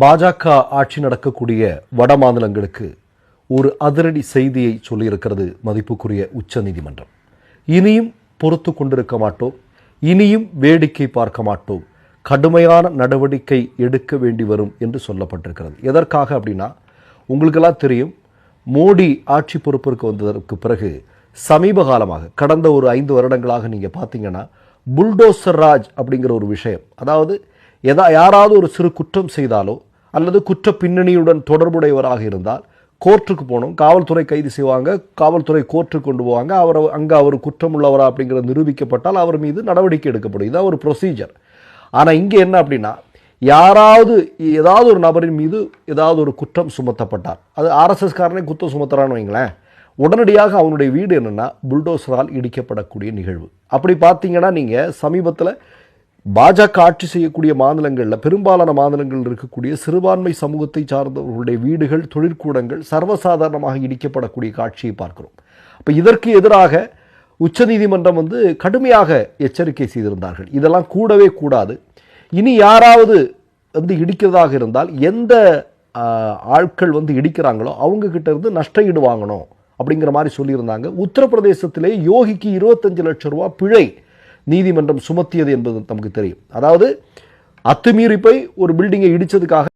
பாஜக ஆட்சி நடக்கக்கூடிய வட மாநிலங்களுக்கு ஒரு அதிரடி செய்தியை சொல்லியிருக்கிறது மதிப்புக்குரிய உச்சநீதிமன்றம். இனியும் பொறுத்து கொண்டிருக்க மாட்டோம், இனியும் வேடிக்கை பார்க்க மாட்டோம், கடுமையான நடவடிக்கை எடுக்க வேண்டி வரும் என்று சொல்லப்பட்டிருக்கிறது. எதற்காக அப்படின்னா, உங்களுக்கெல்லாம் தெரியும், மோடி ஆட்சி பொறுப்பிற்கு வந்ததற்கு பிறகு சமீப காலமாக கடந்த ஒரு 5 வருடங்களாக நீங்கள் பார்த்தீங்கன்னா புல்டோசர் ராஜ் அப்படிங்கிற ஒரு விஷயம், அதாவது யாராவது ஒரு சிறு குற்றம் செய்தாலோ அல்லது குற்ற பின்னணியுடன் தொடர்புடையவராக இருந்தால் கோர்ட்டுக்கு போகணும், காவல்துறை கைது செய்வாங்க, காவல்துறை கோர்ட்டுக்கு கொண்டு போவாங்க, அவர் குற்றம் உள்ளவரா அப்படிங்கிறது நிரூபிக்கப்பட்டால் அவர் மீது நடவடிக்கை எடுக்கப்படும். இதுதான் ஒரு ப்ரொசீஜர். ஆனால் இங்கே என்ன அப்படின்னா, ஏதாவது ஒரு நபரின் மீது ஏதாவது ஒரு குற்றம் சுமத்தப்பட்டார், அது ஆர்எஸ்எஸ் காரனே குற்றம் சுமத்துறான்னு வைங்களேன், உடனடியாக அவனுடைய வீடு என்னென்னா புல்டோசரால் இடிக்கப்படக்கூடிய நிகழ்வு. அப்படி பார்த்தீங்கன்னா நீங்கள் சமீபத்தில் பாஜக ஆட்சி செய்யக்கூடிய மாநிலங்களில், பெரும்பாலான மாநிலங்களில் இருக்கக்கூடிய சிறுபான்மை சமூகத்தை சார்ந்தவர்களுடைய வீடுகள், தொழிற்கூடங்கள் சர்வசாதாரணமாக இடிக்கப்படக்கூடிய காட்சியை பார்க்கிறோம். அப்போ இதற்கு எதிராக உச்சநீதிமன்றம் கடுமையாக எச்சரிக்கை செய்திருந்தார்கள். இதெல்லாம் கூடவே கூடாது. இனி யாராவது இடிக்கிறதாக இருந்தால் எந்த ஆட்கள் இடிக்கிறாங்களோ அவங்க கிட்ட இருந்து நஷ்ட ஈடு வாங்கணும் அப்படிங்கிற மாதிரி சொல்லியிருந்தாங்க. உத்தரப்பிரதேசத்திலே யோகிக்கு 25 லட்சம் ரூபாய் பிழை நீதிமன்றம் சுமத்தியது என்பது நமக்கு தெரியும். அதாவது அத்துமீறி போய் ஒரு பில்டிங்கை இடிச்சதுக்காக